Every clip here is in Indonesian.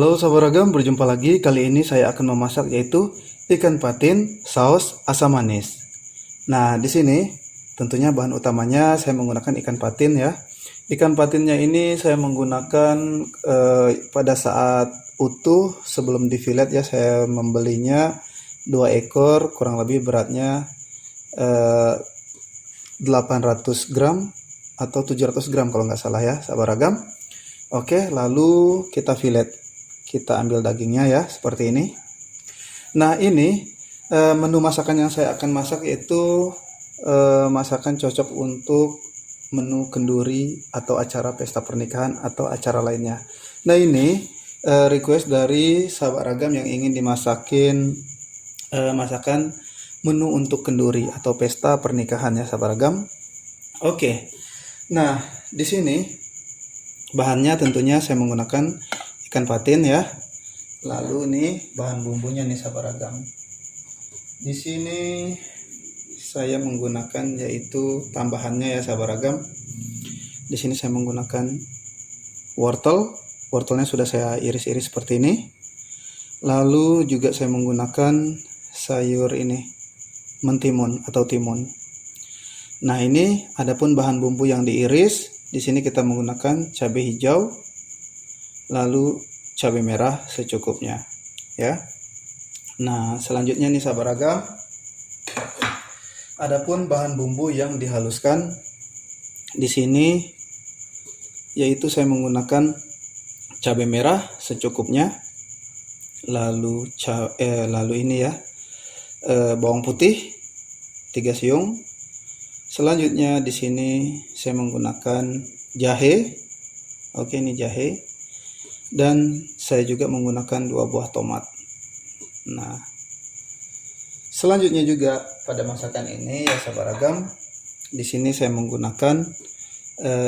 Halo sahabat ragam, berjumpa lagi. Kali ini saya akan memasak yaitu ikan patin saus asam manis. Nah, di sini tentunya bahan utamanya saya menggunakan ikan patin ya. Ikan patinnya ini saya menggunakan pada saat utuh sebelum di fillet ya. Saya membelinya 2 ekor, kurang lebih beratnya 800 gram atau 700 gram kalau nggak salah ya sahabat ragam. Oke, lalu kita fillet. Kita ambil dagingnya ya, seperti ini. Nah, ini menu masakan yang saya akan masak yaitu masakan cocok untuk menu kenduri atau acara pesta pernikahan atau acara lainnya. Nah, ini request dari sahabat ragam yang ingin dimasakin masakan menu untuk kenduri atau pesta pernikahan ya sahabat ragam. Oke. Nah, di sini bahannya tentunya saya menggunakan ikan patin ya. Lalu nih bahan bumbunya nih sahabat ragam. Di sini saya menggunakan yaitu tambahannya ya sahabat ragam. Di sini saya menggunakan wortel. Wortelnya sudah saya iris-iris seperti ini. Lalu juga saya menggunakan sayur ini mentimun atau timun. Nah, ini adapun bahan bumbu yang diiris. Di sini kita menggunakan cabai hijau, lalu cabai merah secukupnya ya. Nah, selanjutnya nih sahabat ragam, adapun bahan bumbu yang dihaluskan di sini yaitu saya menggunakan cabai merah secukupnya, lalu ini ya bawang putih 3 siung. Selanjutnya di sini saya menggunakan jahe. Oke, ini jahe. Dan saya juga menggunakan 2 buah tomat. Nah, selanjutnya juga pada masakan ini ya sahabat ragam, di sini saya menggunakan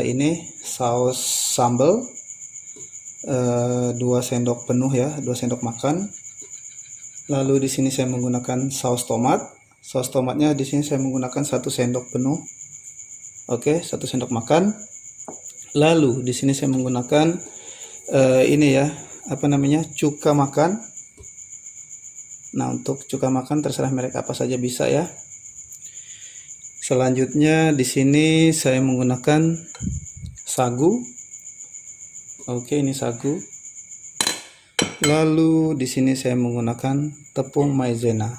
ini saus sambal 2 sendok penuh ya, 2 sendok makan. Lalu di sini saya menggunakan saus tomat. Saus tomatnya di sini saya menggunakan 1 sendok penuh. Oke, 1 sendok makan. Lalu di sini saya menggunakan ini ya, cuka makan. Nah, untuk cuka makan terserah merek apa saja bisa ya. Selanjutnya di sini saya menggunakan sagu. Oke, ini sagu. Lalu di sini saya menggunakan tepung maizena.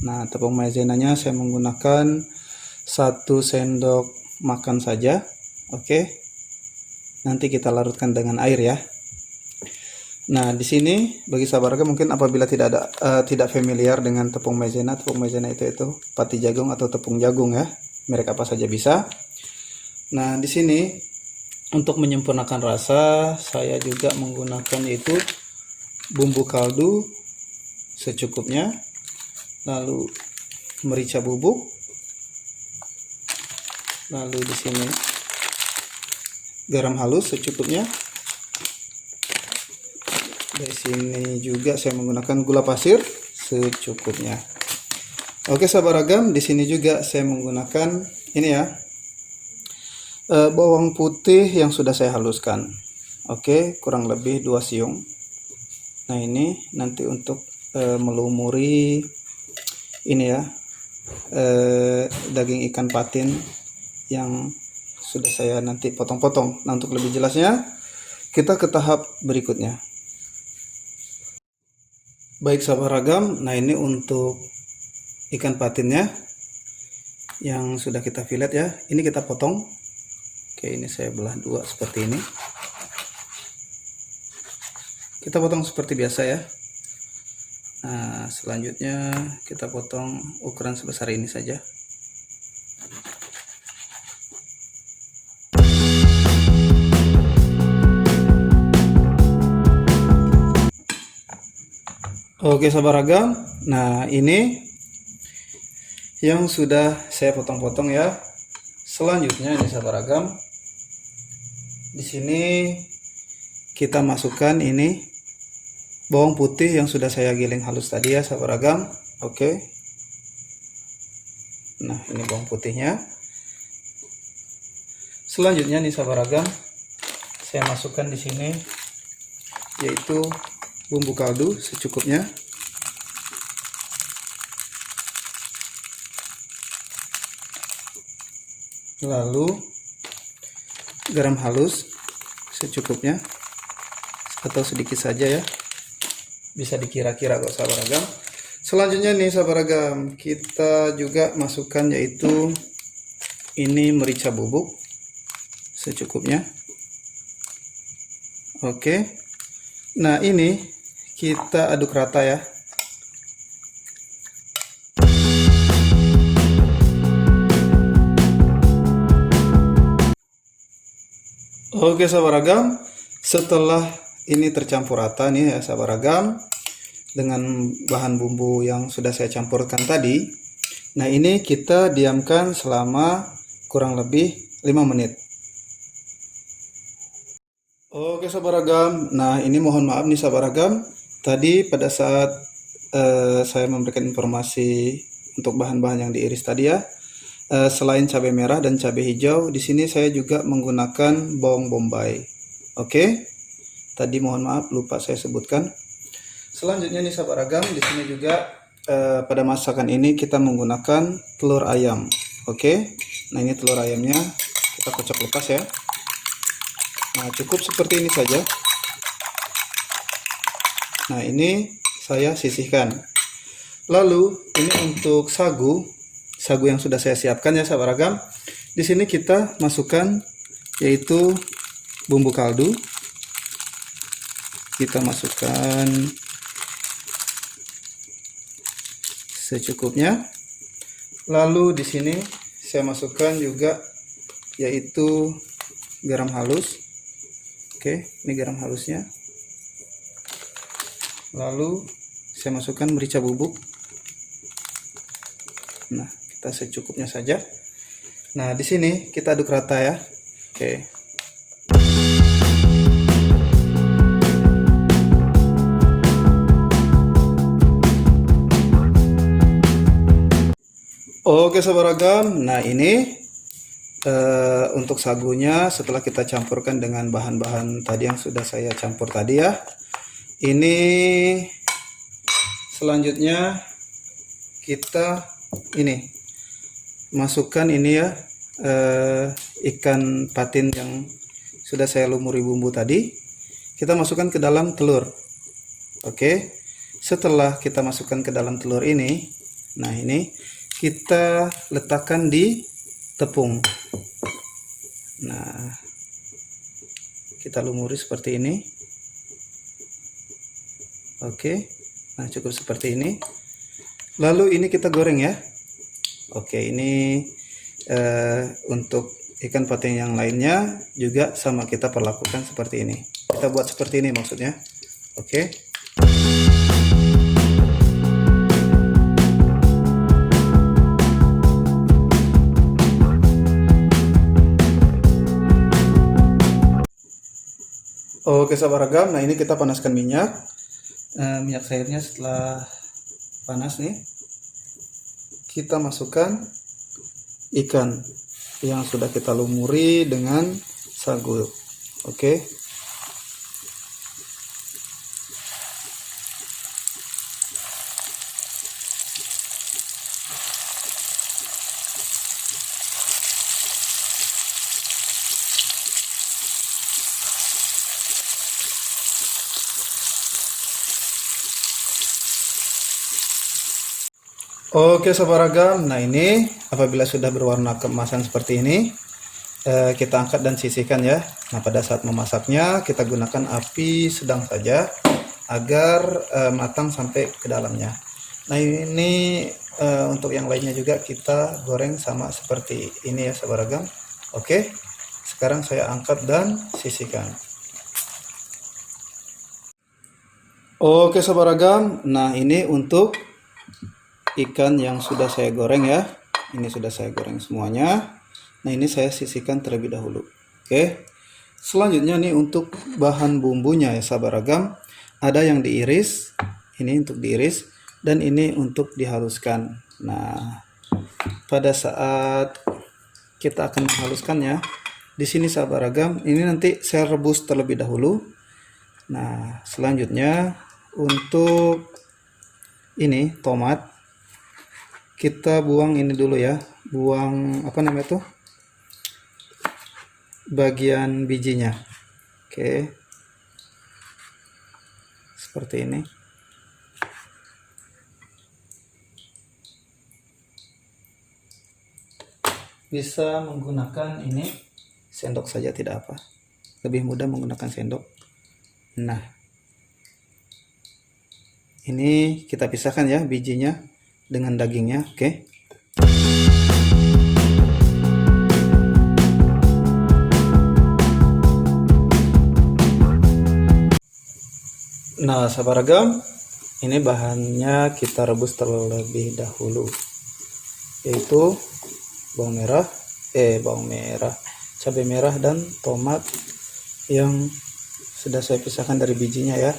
Nah, tepung maizenanya saya menggunakan 1 sendok makan saja. Oke. Nanti kita larutkan dengan air ya. Nah, di sini bagi sahabat ragam mungkin apabila tidak familiar dengan tepung maizena itu pati jagung atau tepung jagung ya, merek apa saja bisa. Nah, di sini untuk menyempurnakan rasa saya juga menggunakan yaitu bumbu kaldu secukupnya, lalu merica bubuk, lalu di sini garam halus secukupnya. Di sini juga saya menggunakan gula pasir secukupnya. Oke sahabat ragam, di sini juga saya menggunakan ini ya, bawang putih yang sudah saya haluskan. Oke, kurang lebih 2 siung. Nah, ini nanti untuk melumuri ini ya, daging ikan patin yang sudah saya nanti potong-potong. Nah, untuk lebih jelasnya kita ke tahap berikutnya. Baik sahabat ragam, nah ini untuk ikan patinnya yang sudah kita fillet ya. Ini kita potong. Oke, ini saya belah 2 seperti ini. Kita potong seperti biasa ya. Nah, selanjutnya kita potong ukuran sebesar ini saja. Oke sahabat ragam, nah ini yang sudah saya potong-potong ya. Selanjutnya ini sahabat ragam, di sini kita masukkan ini bawang putih yang sudah saya giling halus tadi ya sahabat ragam. Oke. Nah, ini bawang putihnya. Selanjutnya nih sahabat ragam, saya masukkan di sini yaitu bumbu kaldu secukupnya. Lalu garam halus secukupnya atau sedikit saja ya, bisa dikira-kira kok sahabat ragam. Selanjutnya nih sahabat ragam, kita juga masukkan yaitu ini merica bubuk secukupnya. Oke, nah ini kita aduk rata ya. Oke sahabat ragam, setelah ini tercampur rata nih ya sahabat ragam dengan bahan bumbu yang sudah saya campurkan tadi. Nah ini kita diamkan selama kurang lebih 5 menit. Oke sahabat ragam, nah ini mohon maaf nih sahabat ragam, tadi pada saat saya memberikan informasi untuk bahan-bahan yang diiris tadi ya, selain cabai merah dan cabai hijau, di sini saya juga menggunakan bawang bombay. Oke, tadi mohon maaf lupa saya sebutkan. Selanjutnya nih sahabat ragam, di sini juga pada masakan ini kita menggunakan telur ayam. Oke, nah ini telur ayamnya kita kocok lepas ya. Nah cukup seperti ini saja. Nah ini saya sisihkan. Lalu ini untuk sagu yang sudah saya siapkan ya sahabat ragam. Di sini kita masukkan yaitu bumbu kaldu. Kita masukkan secukupnya. Lalu di sini saya masukkan juga yaitu garam halus. Oke, ini garam halusnya. Lalu saya masukkan merica bubuk. Nah, kita secukupnya saja. Nah, di sini kita aduk rata ya. Oke. Oke sahabat ragam, nah ini untuk sagunya setelah kita campurkan dengan bahan-bahan tadi yang sudah saya campur tadi ya. Ini selanjutnya kita ini masukkan ini ya, ikan patin yang sudah saya lumuri bumbu tadi. Kita masukkan ke dalam telur. Oke, setelah kita masukkan ke dalam telur ini, nah ini kita letakkan di tepung. Nah kita lumuri seperti ini. Oke, nah cukup seperti ini. Lalu ini kita goreng ya. Oke, ini untuk ikan patin yang lainnya juga sama kita perlakukan seperti ini. Kita buat seperti ini maksudnya. Oke. Oke sahabat ragam, nah ini kita panaskan minyak. Minyak cairnya setelah panas nih, kita masukkan ikan yang sudah kita lumuri dengan sagu. Oke. Oke sahabat ragam, nah ini apabila sudah berwarna keemasan seperti ini, kita angkat dan sisihkan ya. Nah pada saat memasaknya kita gunakan api sedang saja agar matang sampai ke dalamnya. Nah ini untuk yang lainnya juga kita goreng sama seperti ini ya sahabat ragam. Oke, sekarang saya angkat dan sisihkan. Oke sahabat ragam, nah ini untuk ikan yang sudah saya goreng ya. Ini sudah saya goreng semuanya. Nah ini saya sisihkan terlebih dahulu. Oke, selanjutnya nih untuk bahan bumbunya ya sahabat ragam, ada yang diiris, ini untuk diiris, dan ini untuk dihaluskan. Nah pada saat kita akan menghaluskannya, di sini sahabat ragam, ini nanti saya rebus terlebih dahulu. Nah selanjutnya untuk ini tomat, kita buang ini dulu ya, buang apa namanya tuh, bagian bijinya. Oke, seperti ini. Bisa menggunakan ini sendok saja, tidak apa, lebih mudah menggunakan sendok. Nah, ini kita pisahkan ya bijinya dengan dagingnya. Oke. Nah, sahabat ragam, ini bahannya kita rebus terlebih dahulu, yaitu cabai merah dan tomat yang sudah saya pisahkan dari bijinya ya.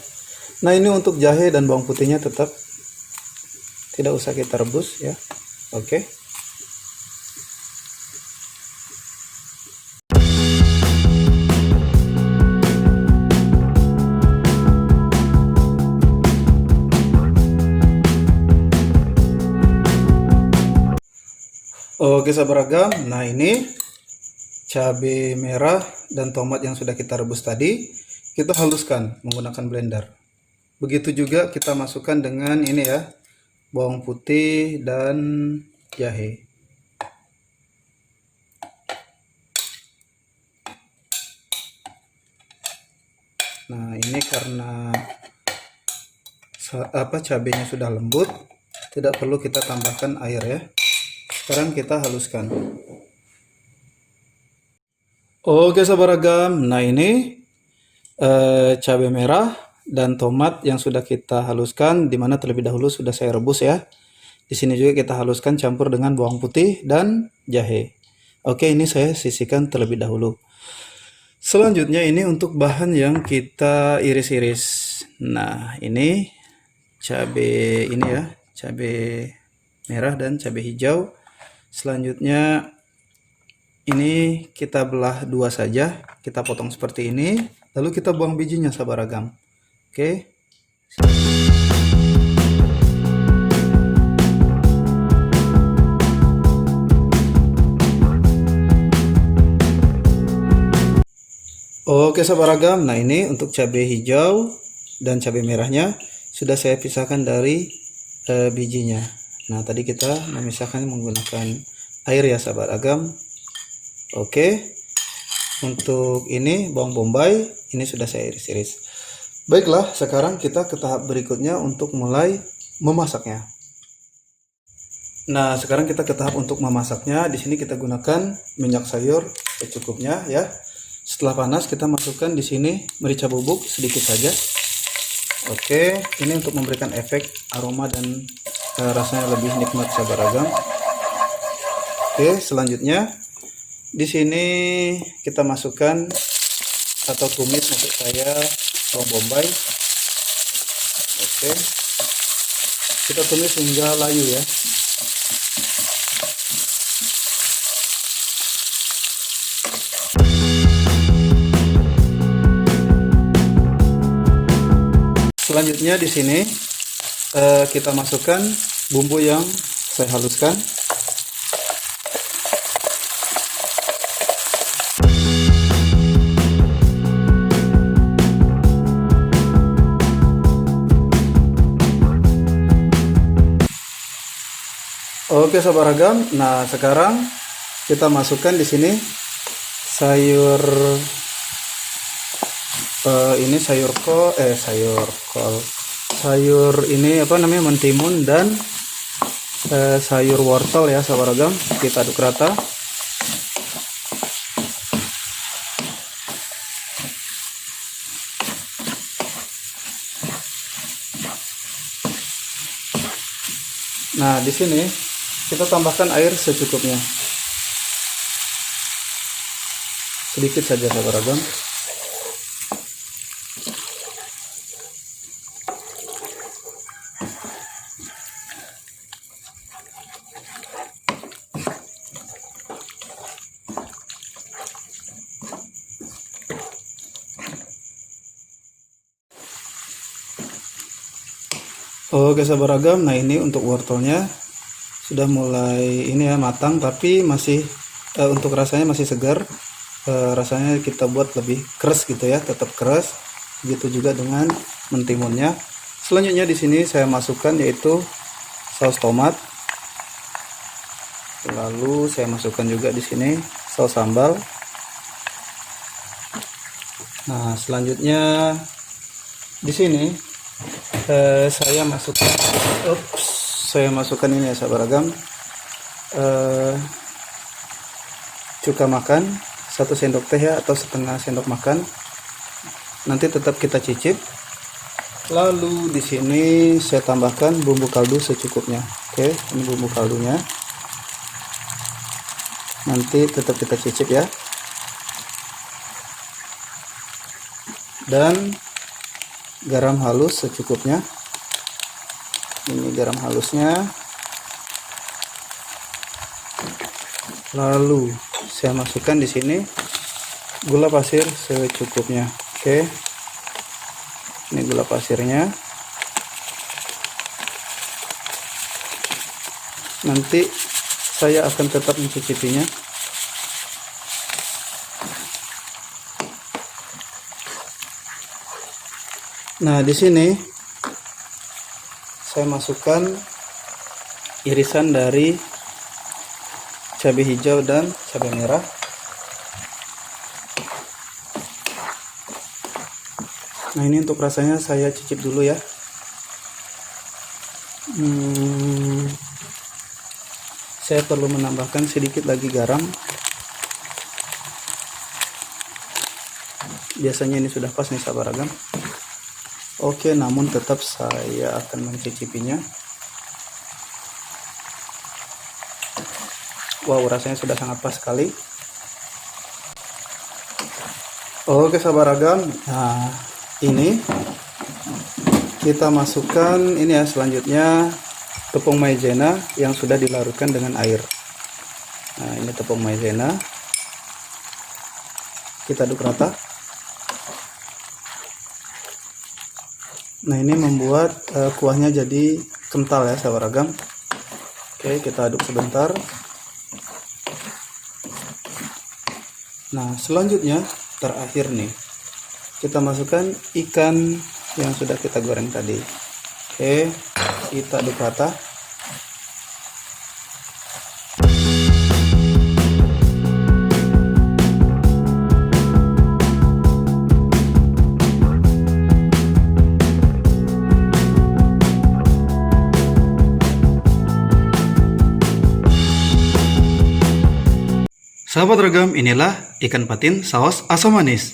Nah, ini untuk jahe dan bawang putihnya tetap tidak usah kita rebus ya. Oke. Oke sahabat ragam, nah ini cabai merah dan tomat yang sudah kita rebus tadi, kita haluskan menggunakan blender. Begitu juga kita masukkan dengan ini ya, bawang putih dan jahe. Nah, ini karena cabenya sudah lembut, tidak perlu kita tambahkan air ya. Sekarang kita haluskan. Oke sahabat ragam, nah ini cabai merah dan tomat yang sudah kita haluskan, dimana terlebih dahulu sudah saya rebus ya. Di sini juga kita haluskan campur dengan bawang putih dan jahe. Oke, ini saya sisihkan terlebih dahulu. Selanjutnya ini untuk bahan yang kita iris-iris. Nah, ini cabai ini ya, cabai merah dan cabai hijau. Selanjutnya ini kita belah dua saja, kita potong seperti ini, lalu kita buang bijinya sahabat ragam. Oke. Oke sahabat ragam, nah ini untuk cabai hijau dan cabai merahnya sudah saya pisahkan dari bijinya. Nah, tadi kita memisahkan menggunakan air ya sahabat ragam. Oke. Untuk ini bawang bombay, ini sudah saya iris-iris. Baiklah, sekarang kita ke tahap berikutnya untuk mulai memasaknya. Nah, sekarang kita ke tahap untuk memasaknya. Di sini kita gunakan minyak sayur secukupnya ya. Setelah panas kita masukkan di sini merica bubuk sedikit saja. Oke, ini untuk memberikan efek aroma dan rasanya lebih nikmat sahabat ragam. Oke, selanjutnya di sini kita masukkan atau tumis untuk saya bawang bombay. Oke, kita tumis hingga layu ya. Selanjutnya di sini kita masukkan bumbu yang saya haluskan. Oke sahabat ragam, nah sekarang kita masukkan di sini sayur ini sayur ini apa namanya, mentimun dan sayur wortel ya sahabat ragam, kita aduk rata. Nah, di sini kita tambahkan air secukupnya, sedikit saja sahabat ragam. Oke sahabat ragam, nah ini untuk wortelnya sudah mulai ini ya matang, tapi masih untuk rasanya masih segar. Rasanya kita buat lebih keras gitu ya, tetap keras. Begitu juga dengan mentimunnya. Selanjutnya di sini saya masukkan yaitu saus tomat. Lalu saya masukkan juga di sini saus sambal. Nah, selanjutnya di sini saya masukkan ini ya sahabat ragam, cuka makan 1 sendok teh ya, atau setengah sendok makan. Nanti tetap kita cicip. Lalu di sini saya tambahkan bumbu kaldu secukupnya. Oke, ini bumbu kaldunya. Nanti tetap kita cicip ya. Dan garam halus secukupnya. Ini garam halusnya. Lalu saya masukkan di sini gula pasir secukupnya. Oke. Ini gula pasirnya. Nanti saya akan tetap mencicipinya. Nah, di sini saya masukkan irisan dari cabai hijau dan cabai merah. Nah, ini untuk rasanya saya cicip dulu ya. Saya perlu menambahkan sedikit lagi garam. Biasanya ini sudah pas nih sahabat ragam. Oke, namun tetap saya akan mencicipinya. Wow, rasanya sudah sangat pas sekali. Oke sahabat ragam, nah ini kita masukkan ini ya, selanjutnya tepung maizena yang sudah dilarutkan dengan air. Nah, ini tepung maizena. Kita aduk rata. Nah, ini membuat kuahnya jadi kental ya sahabat ragam. Oke, kita aduk sebentar. Nah, selanjutnya terakhir nih, kita masukkan ikan yang sudah kita goreng tadi. Oke, kita aduk rata. Sahabat ragam, inilah ikan patin saus asam manis.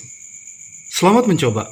Selamat mencoba.